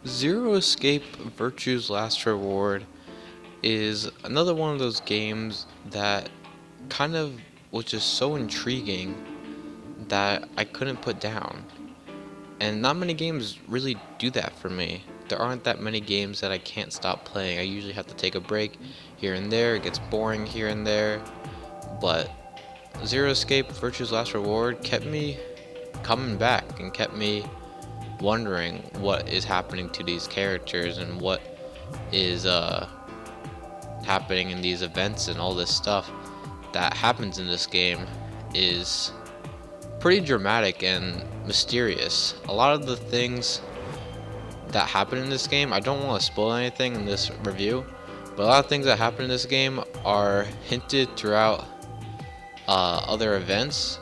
Zero Escape Virtue's Last Reward is another one of those games that kind of was just so intriguing that I couldn't put down. And not many games really do that for me. There aren't that many games that I can't stop playing. I usually have to take a break here and there, it gets boring here and there, but Zero Escape Virtue's Last Reward kept me coming back and kept me wondering what is happening to these characters and what is happening in these events and all this stuff that happens in this game is pretty dramatic and mysterious. A lot of the things that happen in this game, I don't want to spoil anything in this review, but a lot of things that happen in this game are hinted throughout other events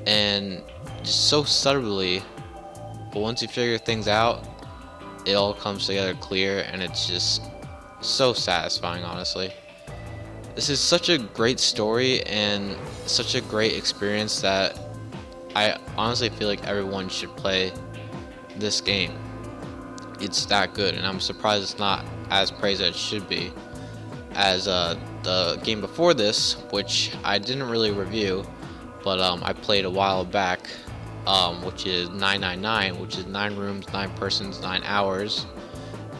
and just so subtly, but once you figure things out, it all comes together clear and it's just so satisfying, honestly. This is such a great story and such a great experience that I honestly feel like everyone should play this game. It's that good, and I'm surprised it's not as praised as it should be as the game before this, which I didn't really review, but I played a while back, which is 999, which is 9 rooms, 9 persons, 9 hours,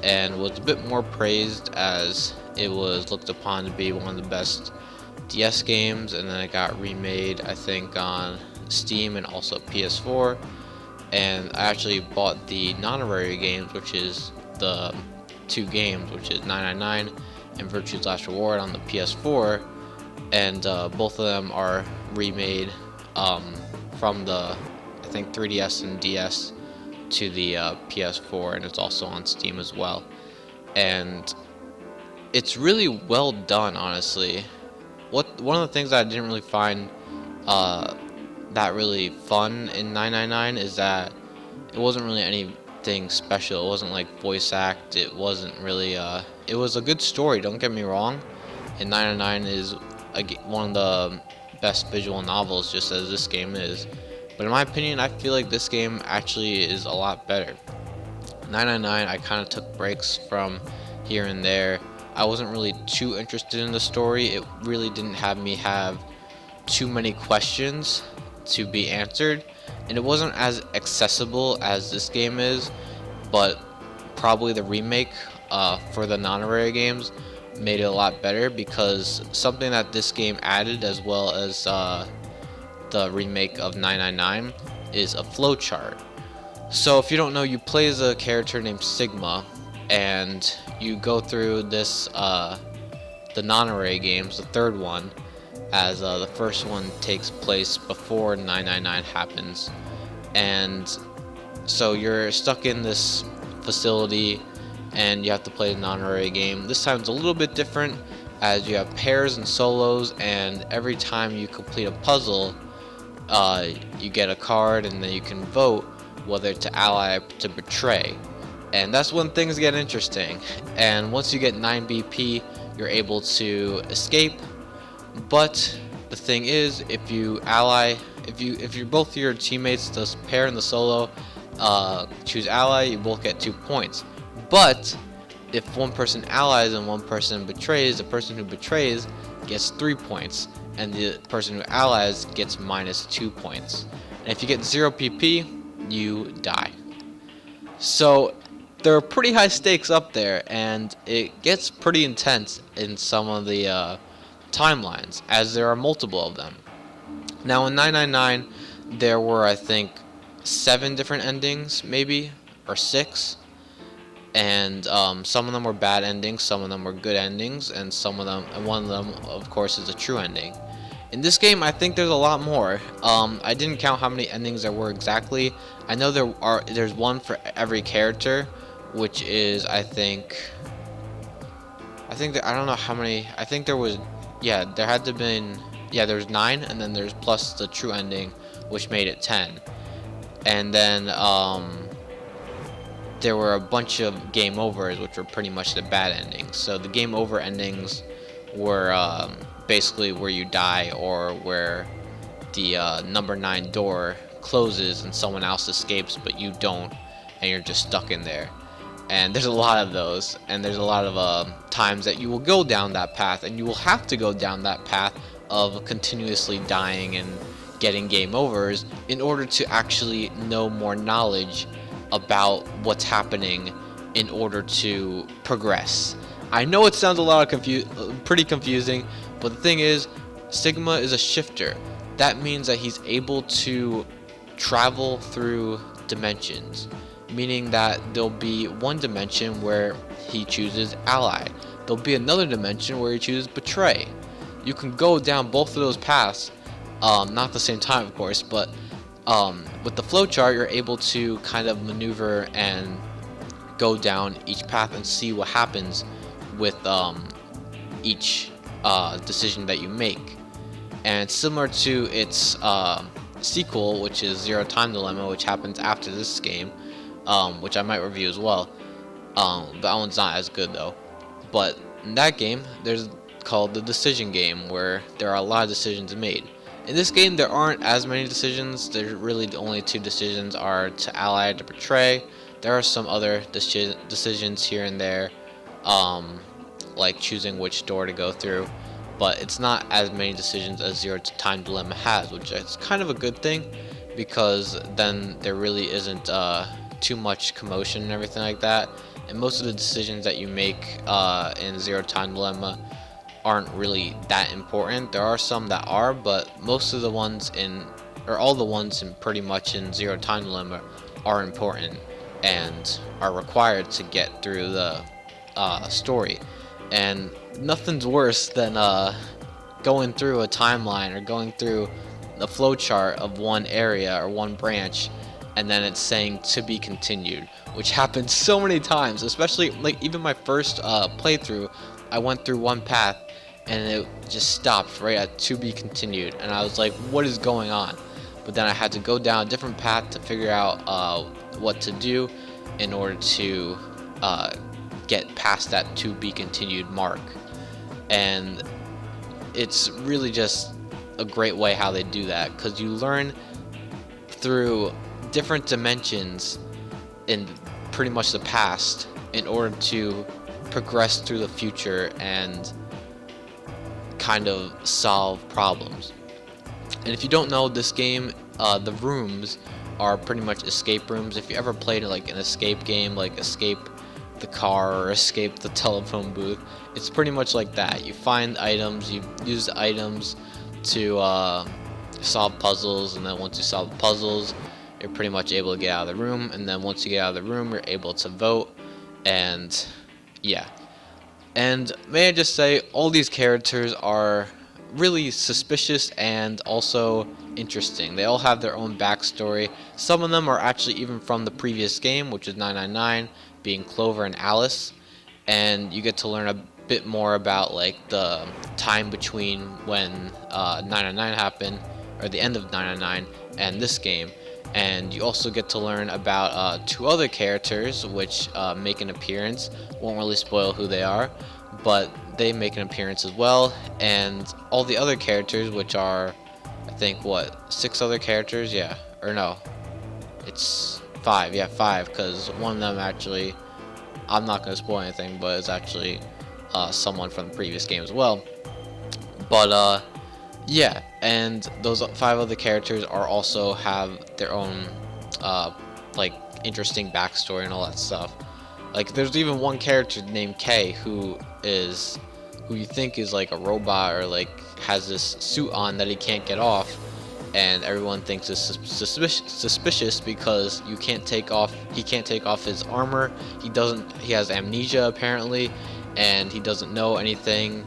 and was a bit more praised as it was looked upon to be one of the best DS games, and then it got remade, I think, on Steam and also PS4. And I actually bought the non-rare games, which is the 2 games, which is 999 and Virtue's Last Reward on the PS4, and both of them are remade from the, I think, 3DS and DS to the PS4, and it's also on Steam as well. And it's really well done, honestly. One of the things that I didn't really find that really fun in 999 is that it wasn't really anything special. It wasn't like voice act. It wasn't really it was a good story, don't get me wrong, and 999 is one of the best visual novels, just as this game is. But in my opinion, I feel like this game actually is a lot better. 999, I kind of took breaks from here and there. I wasn't really too interested in the story. It really didn't have me have too many questions to be answered, and it wasn't as accessible as this game is, but probably the remake for the non-rare games made it a lot better, because something that this game added, as well as the remake of 999, is a flowchart. So if you don't know, you play as a character named Sigma, and you go through this the non-array games, the third one, as the first one takes place before 999 happens. And so you're stuck in this facility and you have to play the non-array game. This time it's a little bit different, as you have pairs and solos, and every time you complete a puzzle, you get a card, and then you can vote whether to ally or to betray. And that's when things get interesting. And once you get 9 BP, you're able to escape. But the thing is, if you ally, if you're both your teammates, the pair and the solo, choose ally, you both get 2 points. But if one person allies and one person betrays, the person who betrays gets 3 points, and the person who allies gets -2 points. And if you get 0 PP, you die. So there are pretty high stakes up there, and it gets pretty intense in some of the timelines, as there are multiple of them. Now in 999, there were, I think, 7 different endings, maybe, or 6. And some of them were bad endings, some of them were good endings, and one of them, of course, is a true ending. In this game, I think there's a lot more. I didn't count how many endings there were exactly. I know there's one for every character, which is, I think that, I don't know how many. I think there was, yeah, there had to been, yeah, there's 9, and then there's plus the true ending, which made it 10. And then there were a bunch of game overs, which were pretty much the bad endings. So the game over endings were basically where you die, or where the number 9 door closes and someone else escapes but you don't, and you're just stuck in there. and there's a lot of those, and there's a lot of times that you will go down that path, and you will have to go down that path of continuously dying and getting game overs in order to actually know more knowledge about what's happening in order to progress. I know it sounds a lot of pretty confusing, but the thing is, Sigma is a shifter. That means that he's able to travel through dimensions, meaning that there'll be one dimension where he chooses ally. There'll be another dimension where he chooses betray. You can go down both of those paths, not at the same time, of course, but with the flowchart, you're able to kind of maneuver and go down each path and see what happens with each decision that you make. And similar to its sequel, which is Zero Time Dilemma, which happens after this game, which I might review as well. That one's not as good though. But in that game, there's called the decision game, where there are a lot of decisions made. In this game, there aren't as many decisions. There's really the only two decisions are to ally, to betray. There are some other decisions here and there, like choosing which door to go through, but it's not as many decisions as Zero Time Dilemma has, which is kind of a good thing, because then there really isn't too much commotion and everything like that. And most of the decisions that you make in Zero Time Dilemma aren't really that important. There are some that are, but most of the ones or all the ones pretty much in Zero Time Dilemma are important and are required to get through the story. And nothing's worse than going through a timeline or going through the flowchart of one area or one branch, and then it's saying to be continued, which happens so many times. Especially like even my first playthrough, I went through one path and it just stopped right at to be continued, and I was like, what is going on? But then I had to go down a different path to figure out what to do in order to get past that to be continued mark. And it's really just a great way how they do that, because you learn through different dimensions in pretty much the past in order to progress through the future and kind of solve problems. And if you don't know, this game, the rooms are pretty much escape rooms. If you ever played like an escape game, like Escape the Car or Escape the Telephone Booth, it's pretty much like that. You find items, you use the items to solve puzzles, and then once you solve the puzzles, you're pretty much able to get out of the room, and then once you get out of the room, you're able to vote. And yeah. And may I just say, all these characters are really suspicious and also interesting. They all have their own backstory. Some of them are actually even from the previous game, which is 999, being Clover and Alice. And you get to learn a bit more about like the time between when 999 happened, or the end of 999, and this game. And you also get to learn about two other characters which make an appearance. Won't really spoil who they are, but they make an appearance as well. And all the other characters, which are, I think, what, 6 other characters? Yeah, or no, it's 5. Yeah, 5, because one of them actually, I'm not going to spoil anything, but it's actually someone from the previous game as well. But yeah, and those 5 other characters are also have their own like interesting backstory and all that stuff. Like there's even one character named Kay who you think is like a robot, or like has this suit on that he can't get off, and everyone thinks it's suspicious because he can't take off his armor. He has amnesia apparently, and he doesn't know anything,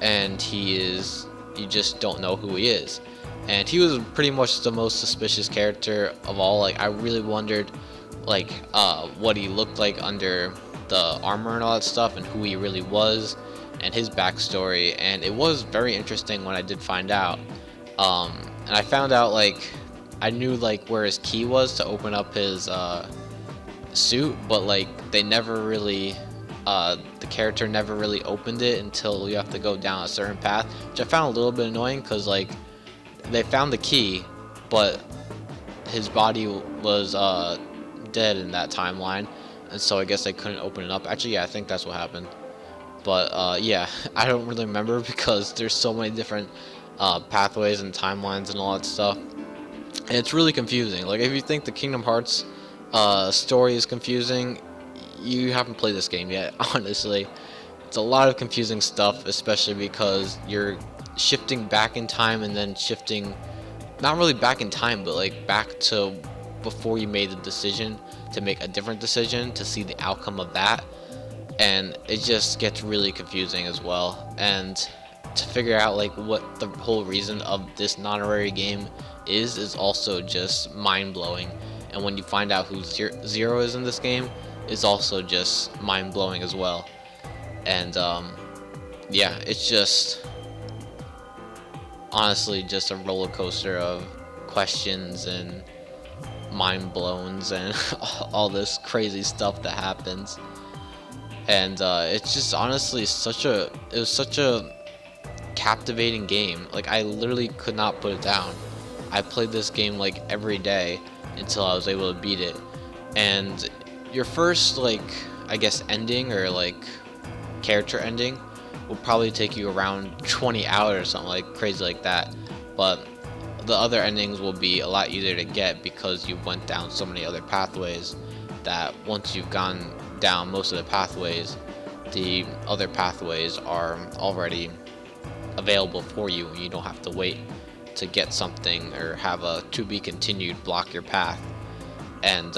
and you just don't know who he is. And he was pretty much the most suspicious character of all. Like I really wondered like what he looked like under the armor and all that stuff, and who he really was, and his backstory. And it was very interesting when I did find out. And I found out, like, I knew like where his key was to open up his suit, but like they never really the character never really opened it until you have to go down a certain path, which I found a little bit annoying, because like they found the key, but his body was dead in that timeline, and so I guess they couldn't open it up. Actually, yeah, I think that's what happened. But yeah, I don't really remember because there's so many different pathways and timelines and all that stuff, and it's really confusing. Like, if you think the Kingdom Hearts story is confusing, you haven't played this game yet. Honestly, it's a lot of confusing stuff, especially because you're shifting back in time and then shifting, not really back in time, but like back to before you made the decision to make a different decision to see the outcome of that, and it just gets really confusing as well. And to figure out like what the whole reason of this non-honorary game is also just mind-blowing. And when you find out who Zero is in this game, is also just mind-blowing as well. And yeah, it's just honestly just a roller coaster of questions and mind blowns and all this crazy stuff that happens. And it's just honestly it was such a captivating game. Like, I literally could not put it down. I played this game like every day until I was able to beat it. And your first, like, I guess ending, or like character ending, will probably take you around 20 hours or something like crazy like that. But the other endings will be a lot easier to get because you went down so many other pathways that once you've gone down most of the pathways, the other pathways are already available for you, and you don't have to wait to get something or have a to be continued block your path. And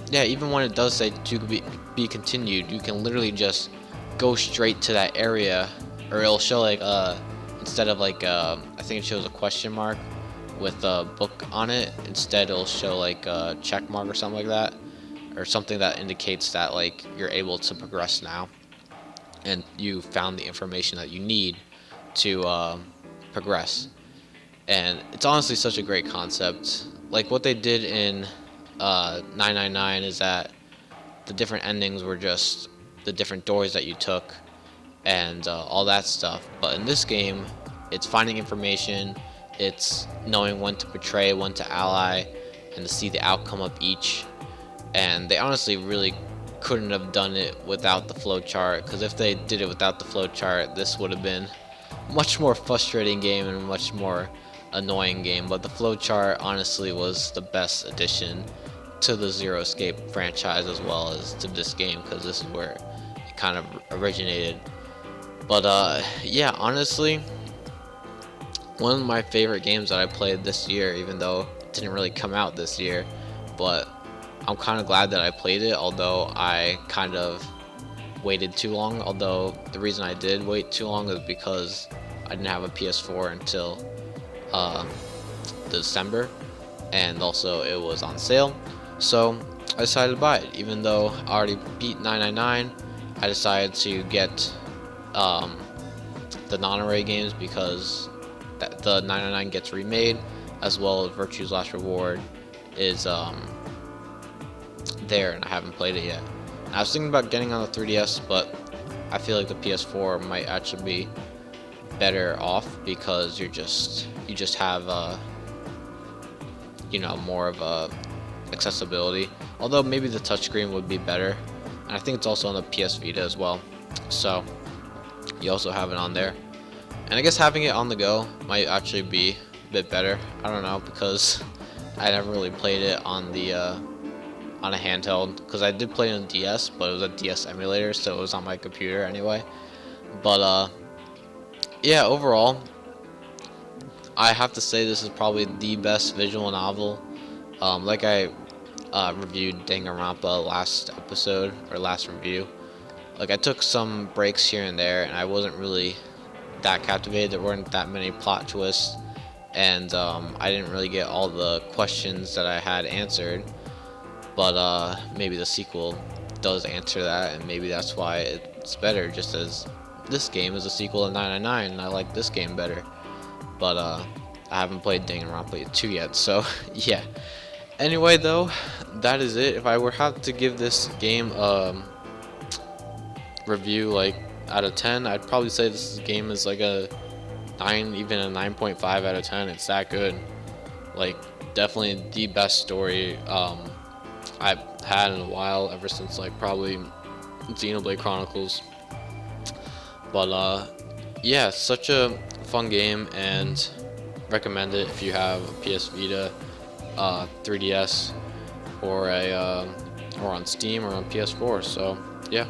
yeah, even when it does say to be continued, you can literally just go straight to that area, or it'll show like instead of like I think it shows a question mark with a book on it, instead it'll show like a check mark or something like that, or something that indicates that like you're able to progress now and you found the information that you need to progress. And it's honestly such a great concept. Like, what they did in 999 is that the different endings were just the different doors that you took and all that stuff. But in this game, it's finding information, it's knowing when to betray, when to ally, and to see the outcome of each. And they honestly really couldn't have done it without the flowchart, because if they did it without the flowchart, this would have been a much more frustrating game and a much more annoying game. But the flowchart honestly was the best addition to the Zero Escape franchise, as well as to this game, because this is where it kind of originated. But yeah, honestly, one of my favorite games that I played this year, even though it didn't really come out this year, but I'm kind of glad that I played it, although I kind of waited too long. Although the reason I did wait too long is because I didn't have a PS4 until December, and also it was on sale, so I decided to buy it. Even though I already beat 999, I decided to get the non-array games because the 999 gets remade, as well as Virtue's Last Reward is there, and I haven't played it yet. And I was thinking about getting on the 3DS, but I feel like the PS4 might actually be better off because you just have you know, more of a accessibility. Although maybe the touchscreen would be better, and I think it's also on the PS Vita as well, so you also have it on there. And I guess having it on the go might actually be a bit better. I don't know, because I never really played it on the on a handheld, because I did play it on DS, but it was a DS emulator, so it was on my computer anyway. But yeah, overall, I have to say this is probably the best visual novel. Like I reviewed Danganronpa last episode, or last review. Like, I took some breaks here and there, and I wasn't really that captivated. There weren't that many plot twists, and I didn't really get all the questions that I had answered. But maybe the sequel does answer that, and maybe that's why it's better, just as this game is a sequel to 999, and I like this game better. But I haven't played Danganronpa 2 yet, so yeah. Anyway, though, that is it. If I were have to give this game review like out of 10, I'd probably say this game is like a 9, even a 9.5 out of 10. It's that good. Like, definitely the best story I've had in a while, ever since like probably Xenoblade Chronicles. But yeah, such a fun game, and recommend it if you have a PS Vita, 3DS, or or on Steam or on PS4. So yeah.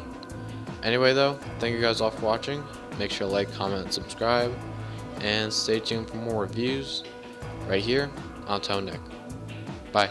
Anyway though, thank you guys all for watching. Make sure to like, comment, and subscribe, and stay tuned for more reviews right here on Tone Nick. Bye.